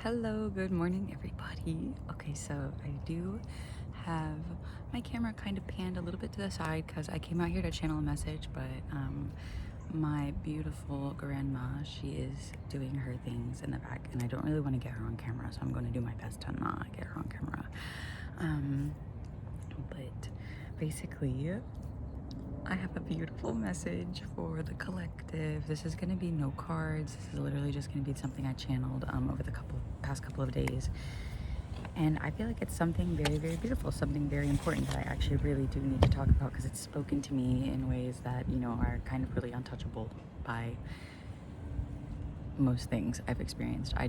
Hello, good morning, everybody. Okay, so I do have my camera kind of panned a little bit to the side because I came out here to channel a message, but my beautiful grandma, she is doing her things in the back, and I don't really want to get her on camera, so I'm going to do my best to not get her on camera. But basically, I have a beautiful message for the collective. This is going to be no cards. This is literally just going to be something I channeled over the past couple of days. And I feel like it's something very, very beautiful, something very important that I actually really do need to talk about because it's spoken to me in ways that, you know, are kind of really untouchable by most things I've experienced. I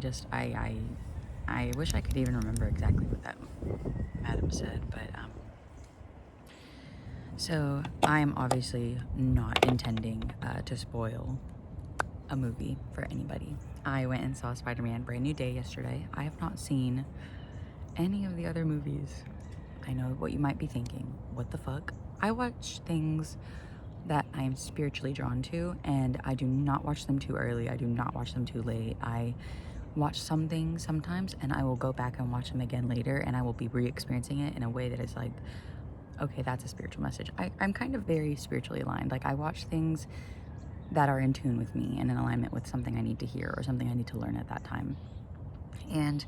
wish I could even remember exactly what that madam said, but so I'm obviously not intending to spoil a movie for anybody. I went and saw Spider-Man Brand New Day yesterday. I have not seen any of the other movies. I know what you might be thinking. What the fuck? I watch things that I am spiritually drawn to, and I do not watch them too early. I do not watch them too late. I watch some things sometimes, and I will go back and watch them again later, and I will be re-experiencing it in a way that is like, okay, that's a spiritual message. I'm kind of very spiritually aligned. Like, I watch things that are in tune with me and in alignment with something I need to hear or something I need to learn at that time. And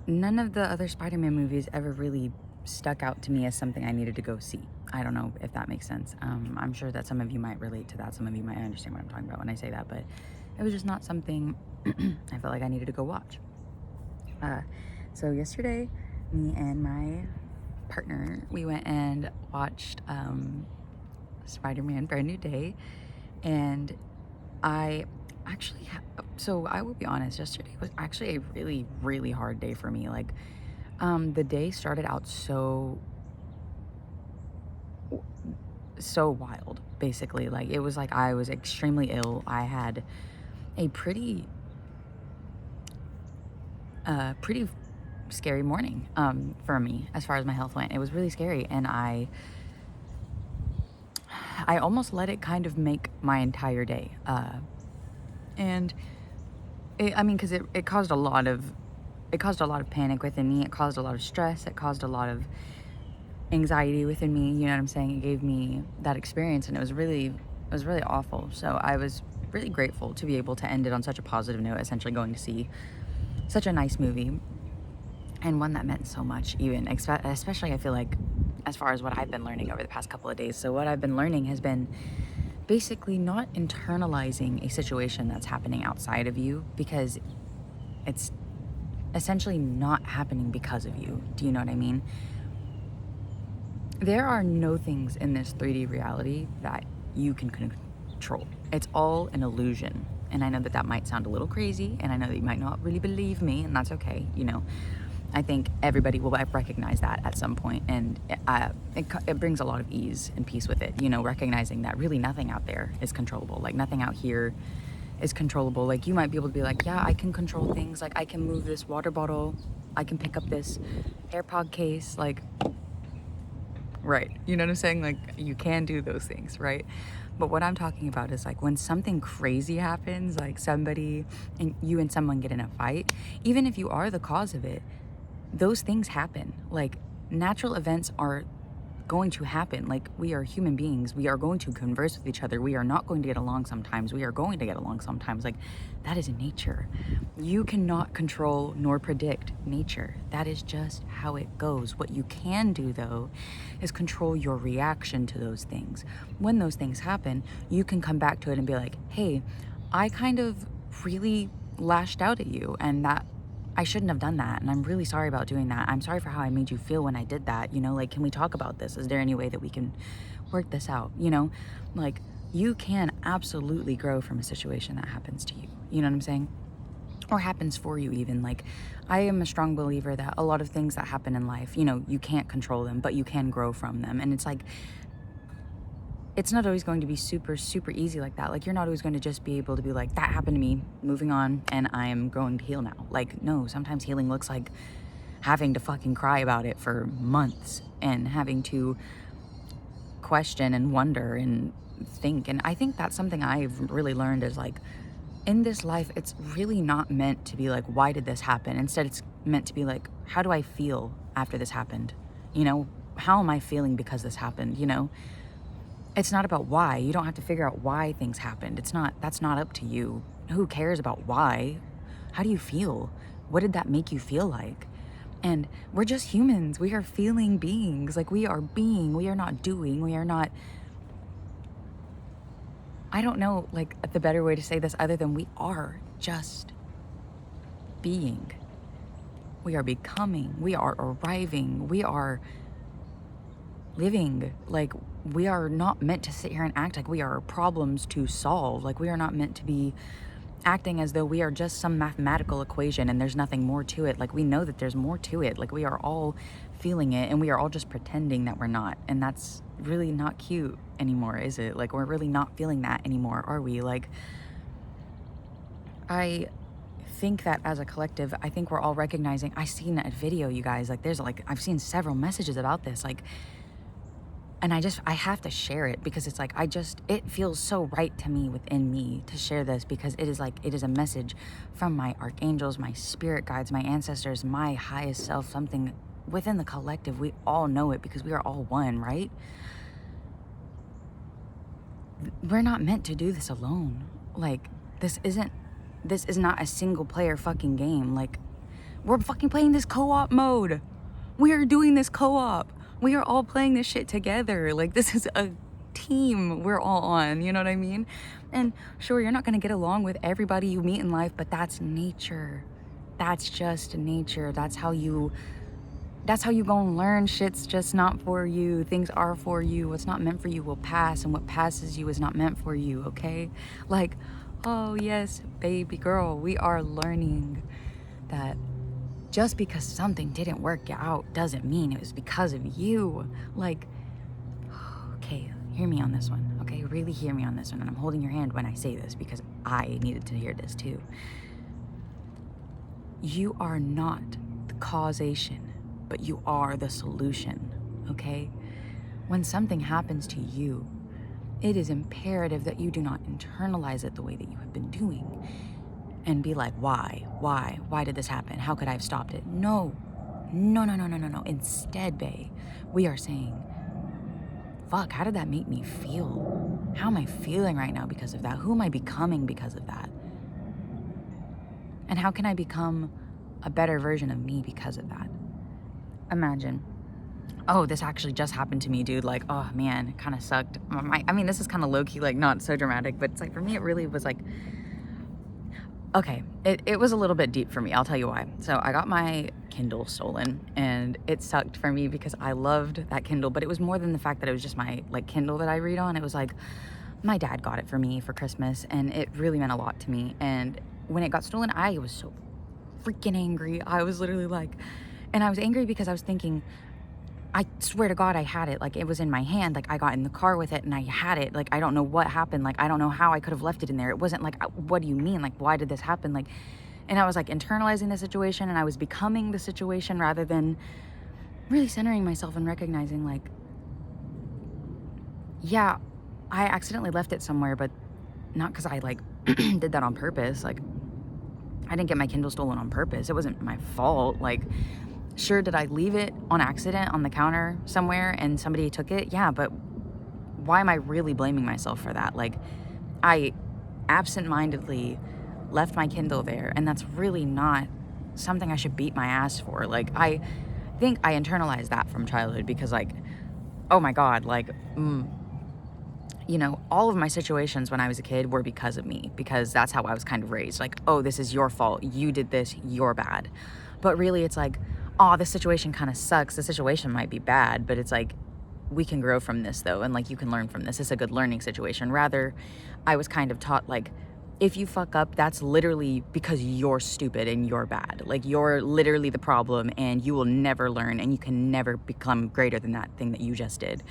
none of the other Spider-Man movies ever really stuck out to me as something I needed to go see. I don't know if that makes sense. I'm sure that some of you might relate to that. Some of you might understand what I'm talking about when I say that, but it was just not something I felt like I needed to go watch. So yesterday, me and my partner, we went and watched Spider-Man Brand New Day, and I actually so I will be honest, yesterday was actually a really, really hard day for me. Like, the day started out so wild, basically. Like, it was like I was extremely ill. I had a pretty scary morning for me as far as my health went. It was really scary, and I almost let it kind of make my entire day. And I mean, because it caused a lot of panic within me. It caused a lot of stress. It caused a lot of anxiety within me. You know what I'm saying? It gave me that experience, and it was really awful. So I was really grateful to be able to end it on such a positive note, essentially going to see such a nice movie, and one that meant so much, even especially I feel like as far as what I've been learning over the past couple of days. So what I've been learning has been basically not internalizing a situation that's happening outside of you, because it's essentially not happening because of you. Do you know what I mean? There are no things in this 3D reality that you can control. It's all an illusion. And I know that might sound a little crazy, and I know that you might not really believe me, and that's okay. You know, I think everybody will recognize that at some point, and it brings a lot of ease and peace with it, you know, recognizing that really nothing out there is controllable. Like, nothing out here is controllable. Like, you might be able to be like, yeah, I can control things. Like, I can move this water bottle. I can pick up this AirPod case. Like, right. You know what I'm saying? Like, you can do those things, right? But what I'm talking about is, like, when something crazy happens, like somebody and you and someone get in a fight, even if you are the cause of it, those things happen. Like, natural events are going to happen. Like, we are human beings. We are going to converse with each other. We are not going to get along sometimes. We are going to get along sometimes. Like, that is nature. You cannot control nor predict nature. That is just how it goes. What you can do, though, is control your reaction to those things. When those things happen, you can come back to it and be like, hey, I kind of really lashed out at you, and that I shouldn't have done that, and I'm really sorry about doing that. I'm sorry for how I made you feel when I did that. You know, like, can we talk about this? Is there any way that we can work this out? You know, like, you can absolutely grow from a situation that happens to you. You know what I'm saying? Or happens for you even. Like, I am a strong believer that a lot of things that happen in life, you know, you can't control them, but you can grow from them. And it's like, it's not always going to be super, super easy like that. Like, you're not always going to just be able to be like, that happened to me, moving on, and I am going to heal now. Like, no, sometimes healing looks like having to fucking cry about it for months and having to question and wonder and think. And I think that's something I've really learned is, like, in this life, it's really not meant to be like, why did this happen? Instead, it's meant to be like, how do I feel after this happened? You know, how am I feeling because this happened? You know, it's not about why. You don't have to figure out why things happened. That's not up to you. Who cares about why? How do you feel? What did that make you feel like? And we're just humans. We are feeling beings. Like, we are being. We are not doing. We are not, I don't know, like, the better way to say this other than we are just being. We are becoming. We are arriving. We are living. Like, we are not meant to sit here and act like we are problems to solve. Like, we are not meant to be acting as though we are just some mathematical equation and there's nothing more to it. Like, we know that there's more to it. Like, we are all feeling it, and we are all just pretending that we're not. And that's really not cute anymore, is it? Like, we're really not feeling that anymore, are we? Like, I think that as a collective, I think we're all recognizing, I seen a video, you guys, like, there's like, I've seen several messages about this, like, and I have to share it because it's like, it feels so right to me within me to share this, because it is like, it is a message from my archangels, my spirit guides, my ancestors, my highest self, something within the collective. We all know it because we are all one, right? We're not meant to do this alone. Like, this is not a single player fucking game. Like, we're fucking playing this co-op mode. We are doing this co-op. We are all playing this shit together. Like, this is a team we're all on, you know what I mean? And sure, you're not gonna get along with everybody you meet in life, but that's nature. That's just nature. That's how you gonna learn. Shit's just not for you. Things are for you. What's not meant for you will pass, and what passes you is not meant for you, okay? Like, oh yes, baby girl, we are learning that just because something didn't work out doesn't mean it was because of you. Like, okay, hear me on this one, okay? Really hear me on this one. And I'm holding your hand when I say this because I needed to hear this too. You are not the causation, but you are the solution, okay? When something happens to you, it is imperative that you do not internalize it the way that you have been doing and be like, why did this happen? How could I have stopped it? No. Instead, bae, we are saying, fuck, how did that make me feel? How am I feeling right now because of that? Who am I becoming because of that? And how can I become a better version of me because of that? Imagine, oh, this actually just happened to me, dude. Like, oh man, it kind of sucked. I mean, this is kind of low-key, like, not so dramatic, but it's like, for me, it really was like, okay, it was a little bit deep for me. I'll tell you why. So I got my Kindle stolen, and it sucked for me because I loved that Kindle, but it was more than the fact that it was just my, like, Kindle that I read on. It was like, my dad got it for me for Christmas, and it really meant a lot to me. And when it got stolen, I was so freaking angry. I was literally like, and I was angry because I was thinking, I swear to God, I had it. Like, it was in my hand. Like, I got in the car with it and I had it. Like, I don't know what happened. Like, I don't know how I could have left it in there. It wasn't like, what do you mean? Like, why did this happen? Like, and I was like internalizing the situation, and I was becoming the situation rather than really centering myself and recognizing, like, yeah, I accidentally left it somewhere, but not because I, like, did that on purpose. Like, I didn't get my Kindle stolen on purpose. It wasn't my fault. Like, sure, did I leave it on accident on the counter somewhere and somebody took it? Yeah, but why am I really blaming myself for that? Like, I absentmindedly left my Kindle there, and that's really not something I should beat my ass for. Like, I think I internalized that from childhood because, like, oh my God, like, you know, all of my situations when I was a kid were because of me, because that's how I was kind of raised. Like, oh, this is your fault. You did this. You're bad. But really, it's like, oh, this situation kind of sucks. The situation might be bad, but it's like, we can grow from this though. And like, you can learn from this. It's a good learning situation. Rather, I was kind of taught, like, if you fuck up, that's literally because you're stupid and you're bad. Like, you're literally the problem, and you will never learn, and you can never become greater than that thing that you just did.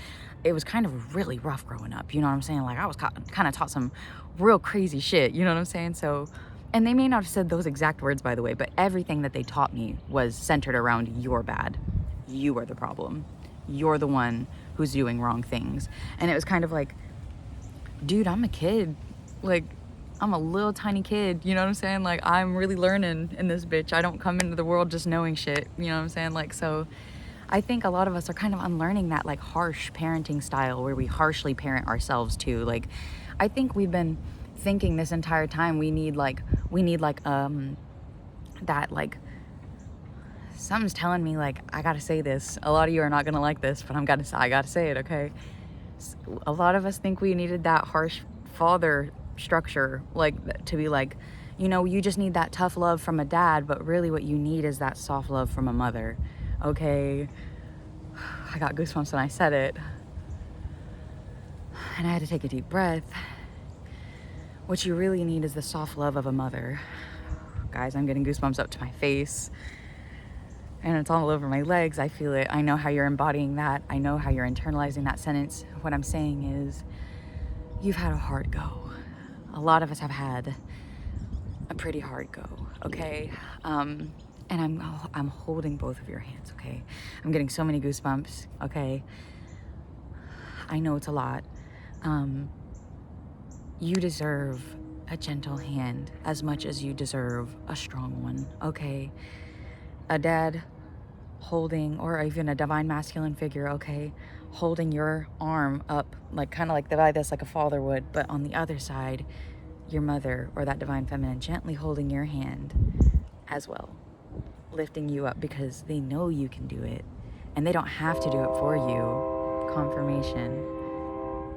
It was kind of really rough growing up. You know what I'm saying? Like, I was kind of taught some real crazy shit. You know what I'm saying? So, and they may not have said those exact words, by the way, but everything that they taught me was centered around, you're bad. You are the problem. You're the one who's doing wrong things. And it was kind of like, dude, I'm a kid. Like, I'm a little tiny kid, you know what I'm saying? Like, I'm really learning in this bitch. I don't come into the world just knowing shit, you know what I'm saying? Like, so I think a lot of us are kind of unlearning that like harsh parenting style where we harshly parent ourselves too. Like, I think we've been thinking this entire time we need that like, something's telling me like, I gotta say this. A lot of you are not gonna like this, but I gotta say it, okay? A lot of us think we needed that harsh father structure, like to be like, you know, you just need that tough love from a dad, but really what you need is that soft love from a mother, okay? I got goosebumps when I said it, and I had to take a deep breath. What you really need is the soft love of a mother. Guys, I'm getting goosebumps up to my face, and it's all over my legs. I feel it. I know how you're embodying that. I know how you're internalizing that sentence. What I'm saying is, you've had a hard go. A lot of us have had a pretty hard go, okay? And I'm holding both of your hands, okay? I'm getting so many goosebumps, okay? I know it's a lot. You deserve a gentle hand as much as you deserve a strong one, okay? A dad holding, or even a divine masculine figure, okay, holding your arm up, like kind of like by this, like a father would, but on the other side, your mother or that divine feminine gently holding your hand as well, lifting you up because they know you can do it, and they don't have to do it for you, confirmation,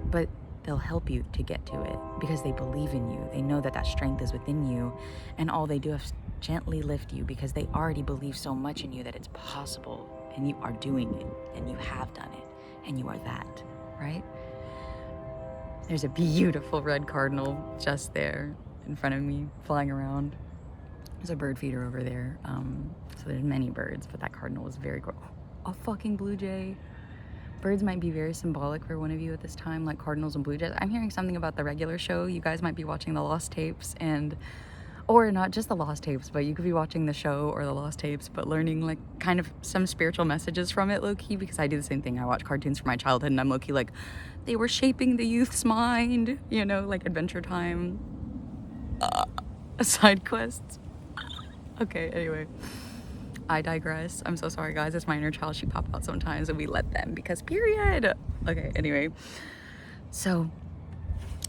but they'll help you to get to it because they believe in you. They know that that strength is within you, and all they do is gently lift you because they already believe so much in you that it's possible, and you are doing it, and you have done it, and you are that, right? There's a beautiful red cardinal just there in front of me, flying around. There's a bird feeder over there. So there's many birds, but that cardinal was very cool. A fucking blue jay. Birds might be very symbolic for one of you at this time, like cardinals and blue jays. I'm hearing something about the regular show. You guys might be watching the Lost Tapes, or not just the Lost Tapes, but you could be watching the show or the Lost Tapes, but learning like kind of some spiritual messages from it, low-key, because I do the same thing. I watch cartoons from my childhood, and I'm low-key like, they were shaping the youth's mind, you know, like Adventure Time, side quests. Okay, anyway, I digress. I'm so sorry, guys. It's my inner child. She pop out sometimes, and we let them because period. Okay, anyway, so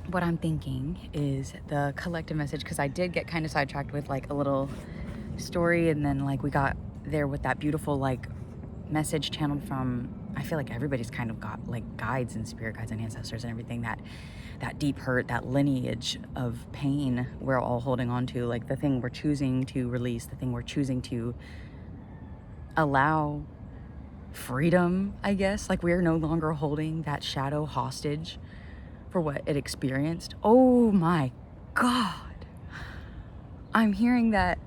what I'm thinking is the collective message, because I did get kind of sidetracked with like a little story, and then like we got there with that beautiful like message channeled from, I feel like everybody's kind of got like guides and spirit guides and ancestors and everything, that deep hurt, that lineage of pain we're all holding on to, like the thing we're choosing to release, the thing we're choosing to allow freedom, I guess. Like, we're no longer holding that shadow hostage for what it experienced. Oh my God. I'm hearing that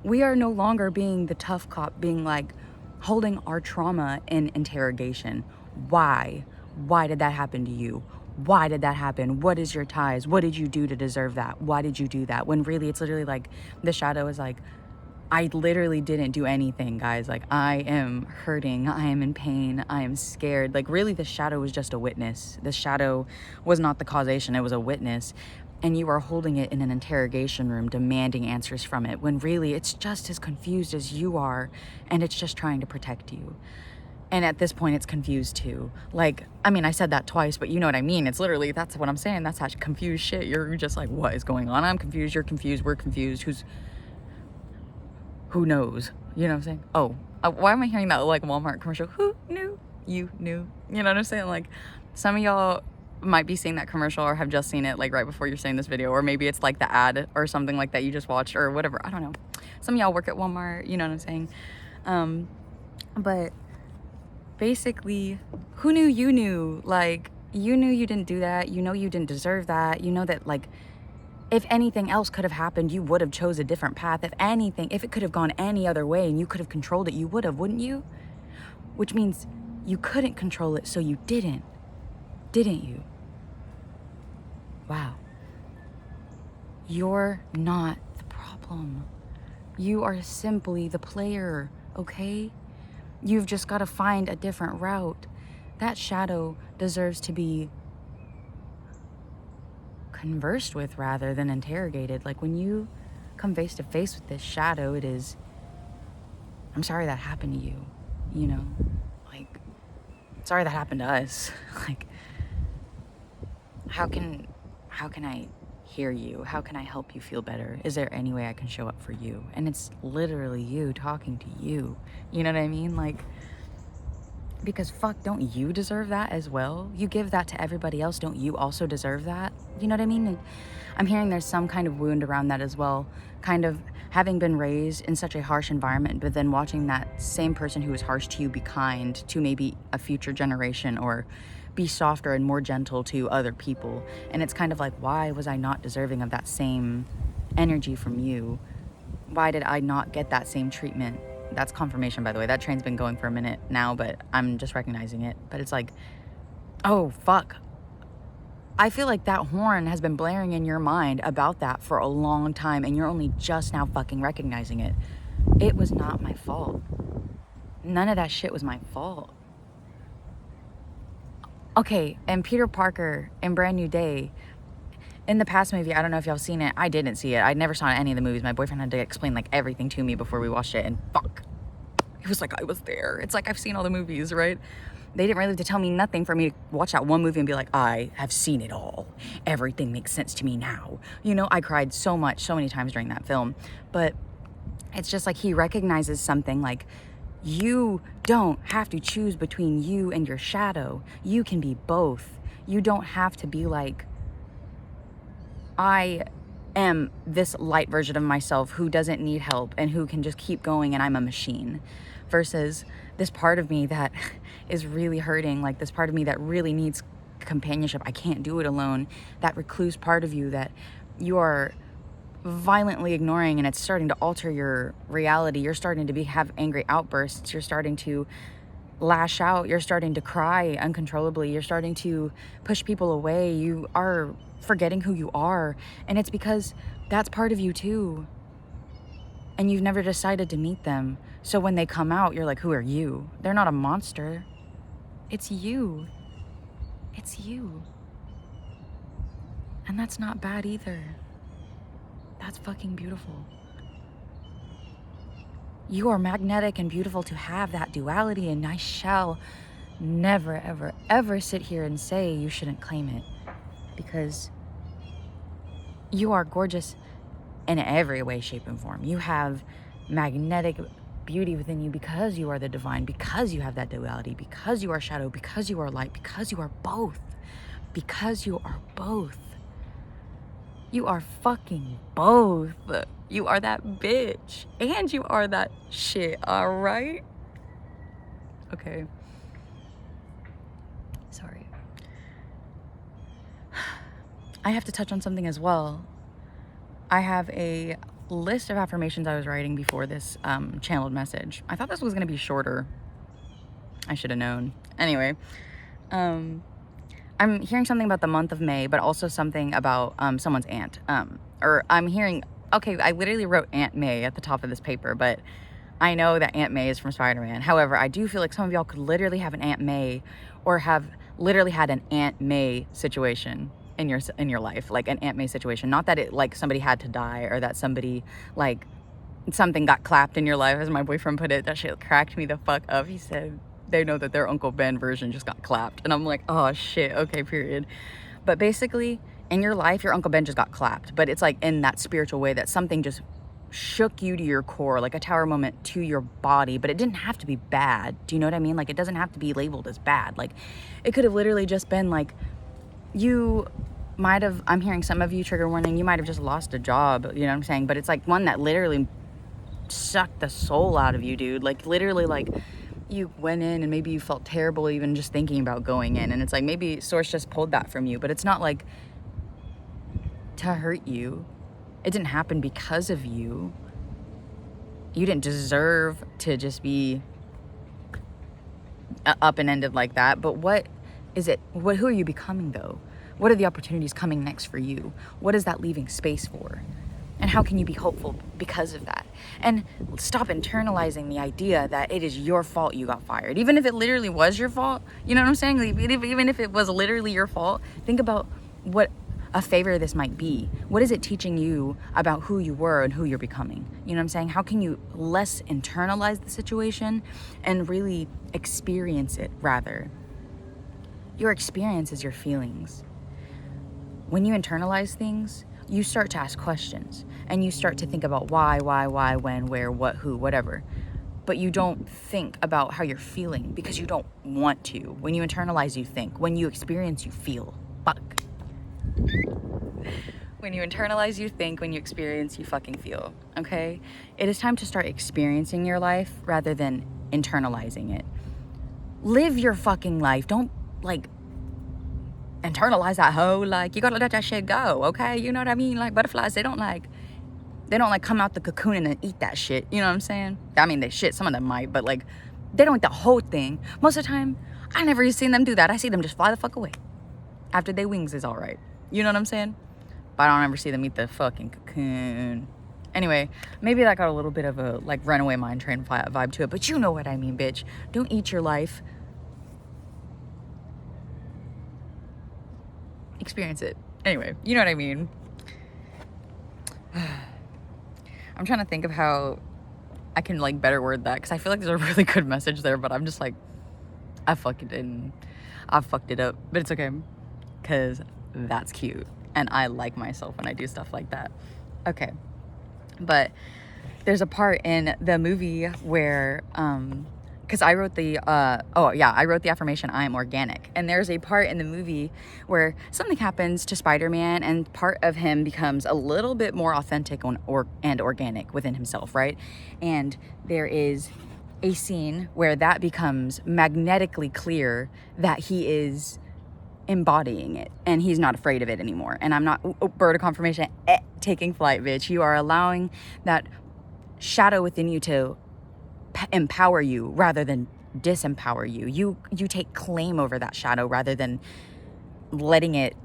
we are no longer being the tough cop, being like holding our trauma in interrogation. Why? Why did that happen to you? Why did that happen? What is your ties? What did you do to deserve that? Why did you do that? When really it's literally like the shadow is like, I literally didn't do anything, guys. Like, I am hurting. I am in pain. I am scared. Like, really, the shadow was just a witness. The shadow was not the causation. It was a witness. And you are holding it in an interrogation room, demanding answers from it, when really it's just as confused as you are, and it's just trying to protect you. And at this point, it's confused too. Like, I mean, I said that twice, but you know what I mean. It's literally, that's what I'm saying. That's that confused shit. You're just like, what is going on? I'm confused. You're confused. We're confused. Who knows? You know what I'm saying? Oh, why am I hearing that like Walmart commercial? Who knew? You knew. You know what I'm saying? Like, some of y'all might be seeing that commercial or have just seen it like right before you're seeing this video, or maybe it's like the ad or something like that you just watched or whatever. I don't know. Some of y'all work at Walmart. You know what I'm saying? But basically, who knew you knew? Like, you knew you didn't do that. You know you didn't deserve that. You know that, like, if anything else could have happened, you would have chose a different path. If anything, if it could have gone any other way and you could have controlled it, you would have, wouldn't you? Which means you couldn't control it, so you didn't you? Wow. You're not the problem. You are simply the player, okay? You've just got to find a different route. That shadow deserves to be conversed with rather than interrogated. Like when you come face to face with this shadow, it is, I'm sorry that happened to you, you know, like, sorry that happened to us. Like, how can I hear you? How can I help you feel better? Is there any way I can show up for you? And it's literally you talking to you. You know what I mean? Like, because fuck, don't you deserve that as well? You give that to everybody else. Don't you also deserve that? You know what I mean? And I'm hearing there's some kind of wound around that as well. Kind of having been raised in such a harsh environment, but then watching that same person who was harsh to you be kind to maybe a future generation, or be softer and more gentle to other people. And it's kind of like, why was I not deserving of that same energy from you? Why did I not get that same treatment? That's confirmation, by the way. That train's been going for a minute now, but I'm just recognizing it. But it's like, oh, fuck. I feel like that horn has been blaring in your mind about that for a long time, and you're only just now fucking recognizing it. It was not my fault. None of that shit was my fault. Okay, and Peter Parker in Brand New Day, in the past movie, I don't know if y'all seen it. I didn't see it. I never saw any of the movies. My boyfriend had to explain like everything to me before we watched it, and fuck. He was like, I was there. It's like, I've seen all the movies, right? They didn't really have to tell me nothing for me to watch that one movie and be like, I have seen it all. Everything makes sense to me now. You know, I cried so much, so many times during that film. But it's just like he recognizes something like, you don't have to choose between you and your shadow. You can be both. You don't have to be like, I am this light version of myself who doesn't need help and who can just keep going and I'm a machine, versus this part of me that is really hurting, like this part of me that really needs companionship. I can't do it alone. That recluse part of you that you are violently ignoring, and it's starting to alter your reality. You're starting to have angry outbursts. You're starting to lash out. You're starting to cry uncontrollably. You're starting to push people away. You are forgetting who you are, and it's because that's part of you too, and you've never decided to meet them. So when they come out, you're like, who are you? They're not a monster. It's you. It's you. And that's not bad either. That's fucking beautiful. You are magnetic and beautiful to have that duality, and I shall never, ever, ever sit here and say you shouldn't claim it, because you are gorgeous in every way, shape, and form. You have magnetic beauty within you because you are the divine, because you have that duality, because you are shadow, because you are light, because you are both. Because you are both. You are fucking both. You are that bitch. And you are that shit, alright? Okay. Sorry. I have to touch on something as well. I have a list of affirmations I was writing before this channeled message. I thought this was going to be shorter. I should have known. Anyway, I'm hearing something about the month of May, but also something about someone's aunt. Or I'm hearing, okay, I literally wrote Aunt May at the top of this paper, but I know that Aunt May is from Spider-Man. However, I do feel like some of y'all could literally have an Aunt May, or have literally had an Aunt May situation in your life, like an Aunt May situation. Not that it like somebody had to die, or that somebody like something got clapped in your life, as my boyfriend put it. That shit cracked me the fuck up. He said they know that their Uncle Ben version just got clapped, and I'm like, oh shit, okay, period. But basically, in your life, your Uncle Ben just got clapped, but it's like in that spiritual way, that something just shook you to your core, like a tower moment to your body. But it didn't have to be bad. Do you know what I mean? Like, it doesn't have to be labeled as bad. Like, it could have literally just been like, you might have, I'm hearing some of you, trigger warning, you might have just lost a job, you know what I'm saying? But it's like one that literally sucked the soul out of you, dude. Like, literally, like, you went in and maybe you felt terrible even just thinking about going in, and it's like maybe source just pulled that from you, but it's not like to hurt you. It didn't happen because of you. You didn't deserve to just be up and ended like that. But what is it? Who are you becoming though? What are the opportunities coming next for you? What is that leaving space for? And how can you be hopeful because of that? And stop internalizing the idea that it is your fault you got fired. Even if it literally was your fault, you know what I'm saying? Like, even if it was literally your fault, think about what a favor this might be? What is it teaching you about who you were and who you're becoming? You know what I'm saying? How can you less internalize the situation and really experience it rather? Your experience is your feelings. When you internalize things, you start to ask questions and you start to think about why, when, where, what, who, whatever. But you don't think about how you're feeling because you don't want to. When you internalize, you think. When you experience, you feel. Fuck. When you internalize, you think. When you experience, you fucking feel. Okay? It is time to start experiencing your life rather than internalizing it. Live your fucking life. Don't, like, internalize that hoe. Like, you gotta let that shit go, okay? You know what I mean? Like, butterflies, they don't come out the cocoon and then eat that shit. You know what I'm saying? I mean, they shit. Some of them might, but, like, they don't eat the whole thing. Most of the time, I never seen them do that. I see them just fly the fuck away. After their wings is all right. You know what I'm saying? But I don't ever see them eat the fucking cocoon. Anyway, maybe that got a little bit of a, like, runaway mind train vibe to it. But you know what I mean, bitch. Don't eat your life. Experience it. Anyway, you know what I mean. I'm trying to think of how I can, like, better word that, because I feel like there's a really good message there, but I'm just like, I fucked it up, but it's okay, because that's cute, and I like myself when I do stuff like that. Okay, but there's a part in the movie where, because I wrote the, I wrote the affirmation, I am organic. And there's a part in the movie where something happens to Spider-Man and part of him becomes a little bit more authentic and organic within himself, right? And there is a scene where that becomes magnetically clear that he is embodying it and he's not afraid of it anymore. And I'm not, bird of confirmation, taking flight, bitch. You are allowing that shadow within you to empower you rather than disempower you. You take claim over that shadow rather than letting it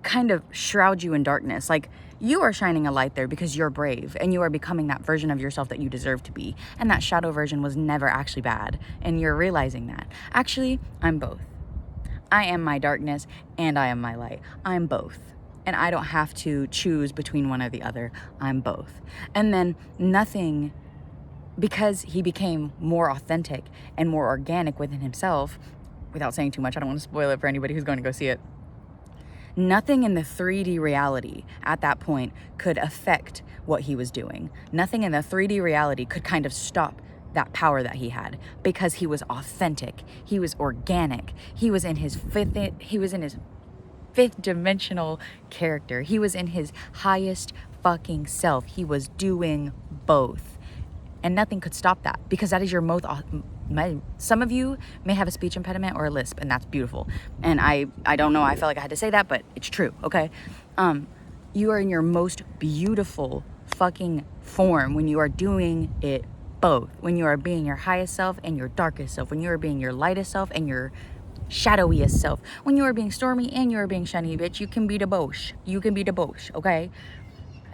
kind of shroud you in darkness. Like, you are shining a light there because you're brave and you are becoming that version of yourself that you deserve to be. And that shadow version was never actually bad. And you're realizing that. Actually, I'm both. I am my darkness and I am my light. I'm both. And I don't have to choose between one or the other. I'm both. And then nothing, because he became more authentic and more organic within himself, without saying too much, I don't want to spoil it for anybody who's going to go see it. Nothing in the 3D reality at that point could affect what he was doing. Nothing in the 3D reality could kind of stop that power that he had because he was authentic. He was organic. He was in his fifth dimensional character. He was in his highest fucking self. He was doing both. And nothing could stop that because that is your most, some of you may have a speech impediment or a lisp, and that's beautiful. And I don't know, I felt like I had to say that, but it's true, okay? You are in your most beautiful fucking form when you are doing it both. When you are being your highest self and your darkest self. When you are being your lightest self and your shadowiest self. When you are being stormy and you are being shiny, bitch, you can be the both. You can be the both, okay?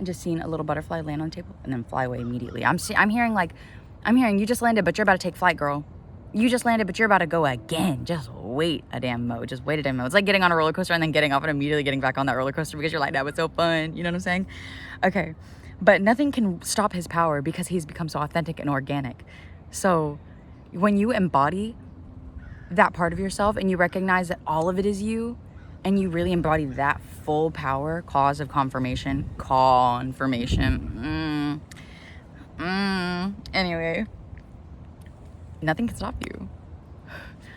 I just seen a little butterfly land on the table and then fly away immediately. I'm hearing you just landed, but you're about to take flight, girl. You just landed, but you're about to go again. Just wait a damn mo. Just wait a damn mo. It's like getting on a roller coaster and then getting off and immediately getting back on that roller coaster because you're like, that was so fun. You know what I'm saying? Okay. But nothing can stop his power because he's become so authentic and organic. So when you embody that part of yourself and you recognize that all of it is you, and you really embody that full power, cause of confirmation, anyway, nothing can stop you.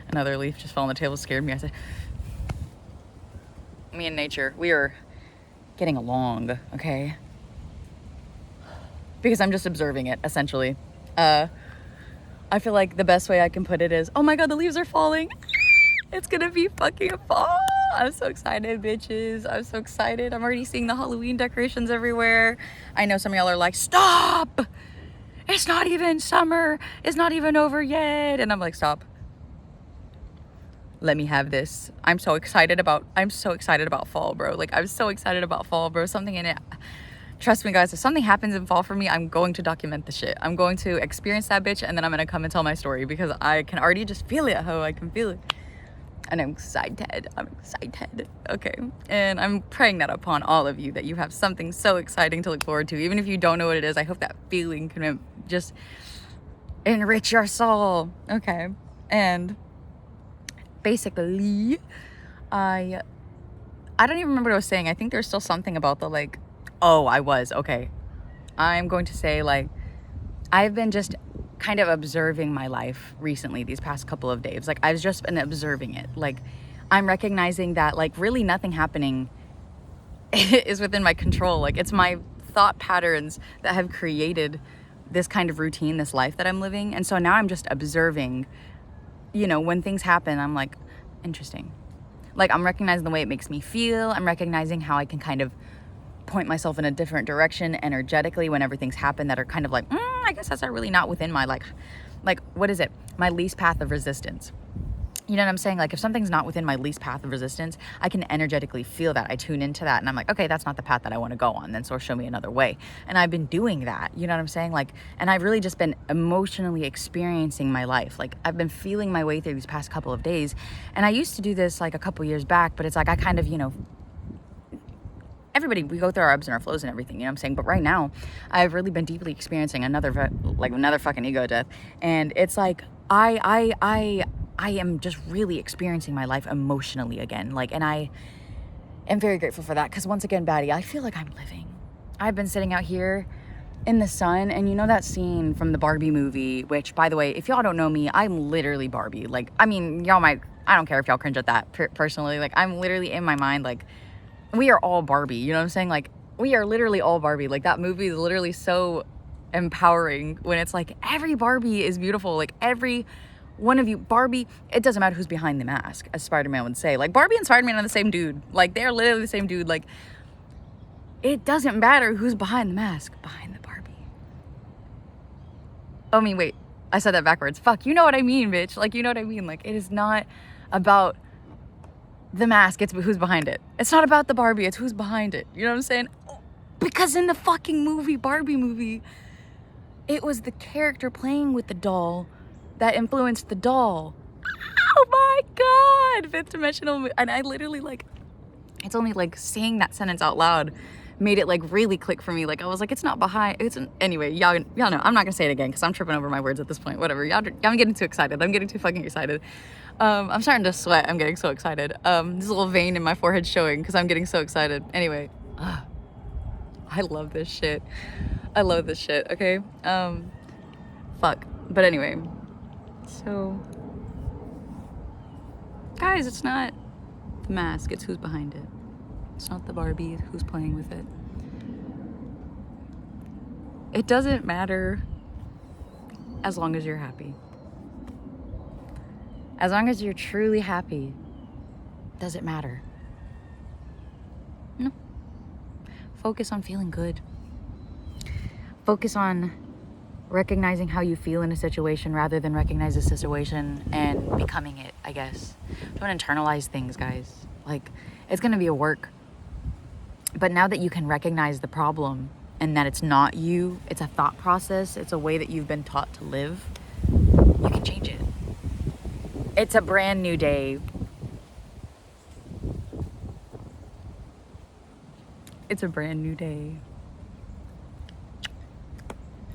Another leaf just fell on the table, scared me. I said, me and nature, we are getting along, okay? Because I'm just observing it, essentially. I feel like the best way I can put it is, oh my God, the leaves are falling. It's gonna be fucking fall. I'm so excited, bitches. I'm so excited. I'm already seeing the Halloween decorations everywhere. I know some of y'all are like, stop! It's not even summer. It's not even over yet. And I'm like, stop. Let me have this. I'm so excited about fall, bro. Like, I'm so excited about fall, bro. Something in it. Trust me, guys, if something happens in fall for me, I'm going to document the shit. I'm going to experience that bitch, and then I'm gonna come and tell my story because I can already just feel it, ho. I can feel it. And I'm excited. Okay. And I'm praying that upon all of you, that you have something so exciting to look forward to. Even if you don't know what it is, I hope that feeling can just enrich your soul. Okay. And basically, I don't even remember what I was saying. I think there's still something about the like, oh, okay. I'm going to say, like, I've been just kind of observing my life recently, these past couple of days. Like, I've just been observing it. Like, I'm recognizing that, like, really nothing happening is within my control. Like, it's my thought patterns that have created this kind of routine, this life that I'm living. And so now I'm just observing, you know, when things happen, I'm like, interesting. Like, I'm recognizing the way it makes me feel. I'm recognizing how I can kind of point myself in a different direction energetically whenever things happen that are kind of like, I guess that's not really not within my, like, what is it? My least path of resistance. You know what I'm saying? Like, if something's not within my least path of resistance, I can energetically feel that. I tune into that and I'm like, okay, that's not the path that I want to go on. Then so show me another way. And I've been doing that. You know what I'm saying? Like, and I've really just been emotionally experiencing my life. Like, I've been feeling my way through these past couple of days. And I used to do this like a couple years back, but it's like I kind of, you know, everybody, we go through our ebbs and our flows and everything, you know what I'm saying? But right now, I've really been deeply experiencing another fucking ego death. And it's like, I am just really experiencing my life emotionally again. Like, and I am very grateful for that. Because once again, baddie, I feel like I'm living. I've been sitting out here in the sun, and you know that scene from the Barbie movie, which, by the way, if y'all don't know me, I'm literally Barbie. Like, I mean, y'all might, I don't care if y'all cringe at that personally. Like, I'm literally in my mind, like, we are all Barbie, you know what I'm saying? Like, we are literally all Barbie. Like, that movie is literally so empowering when it's like, every Barbie is beautiful. Like, every one of you, Barbie, it doesn't matter who's behind the mask, as Spider-Man would say. Like, Barbie and Spider-Man are the same dude. Like, they're literally the same dude. Like, it doesn't matter who's behind the mask, behind the Barbie. Oh, I mean, wait, I said that backwards. Fuck, you know what I mean, bitch. Like, you know what I mean? Like, it is not about the mask, it's who's behind it. It's not about the Barbie, it's who's behind it. You know what I'm saying? Because in the fucking movie, Barbie movie, it was the character playing with the doll that influenced the doll. Oh my God, fifth dimensional. And I literally, like, it's only like saying that sentence out loud made it like really click for me. Like, I was like, it's not behind, anyway, y'all know, I'm not gonna say it again because I'm tripping over my words at this point. Whatever, I'm getting too excited. I'm getting too fucking excited. I'm starting to sweat. I'm getting so excited. This little vein in my forehead showing because I'm getting so excited. Anyway, I love this shit. I love this shit, okay? Fuck. But anyway, so, guys, it's not the mask, it's who's behind it. It's not the Barbie, who's playing with it. It doesn't matter as long as you're happy. As long as you're truly happy, does it matter? No. Focus on feeling good. Focus on recognizing how you feel in a situation rather than recognize the situation and becoming it, I guess. Don't internalize things, guys. Like, it's gonna be a work. But now that you can recognize the problem and that it's not you, it's a thought process, it's a way that you've been taught to live, you can change it. It's a brand new day. It's a brand new day.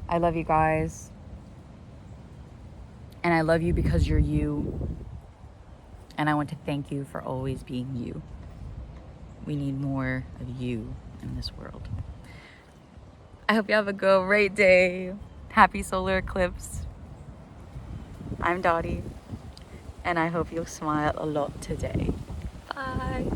I love you guys. And I love you because you're you. And I want to thank you for always being you. We need more of you in this world. I hope you have a great day. Happy solar eclipse. I'm Dottie. And I hope you'll smile a lot today. Bye.